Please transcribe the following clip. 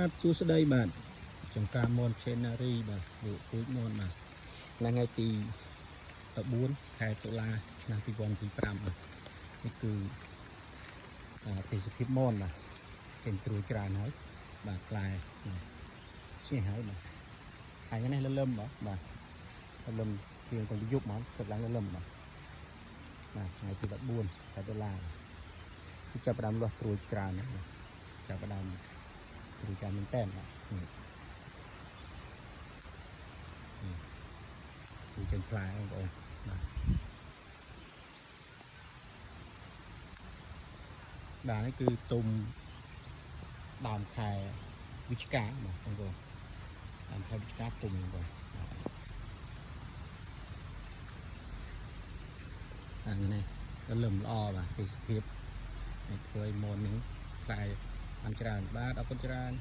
បាទសួស្តីបាទចំការមនឆេណារីបាទលោកពូជមនបាទថ្ងៃទី14ខែតុលាឆ្នាំ2025បាទនេះគឺទេសភាពមនបាទគេត្រួយច្រើនហើយបាទផ្លែឈ្នះហើយបាទថ្ងៃនេះលឹមបាទលឹមពីទៅយប់មកទឹកឡើងលឹមបាទថ្ងៃទី14ខែតុលាគឺចាប់ផ្ដើមលាស់ត្រួយច្រើនចាប់ផ្ដើមត្រួយច្រើនមែនតើបាទគឺចេញផ្លែបងប្អូនបាទនេះគឺទុំដើមខែវិច្ឆិកាបាទបងប្អូនដើមខែវិច្ឆិកាទុំបងប្អូននេះក៏លឹមល្អបាទទេសភាពនេះធ្វើឲ្យមននេះផ្លែបានច្រើនបាទអរគុណច្រើន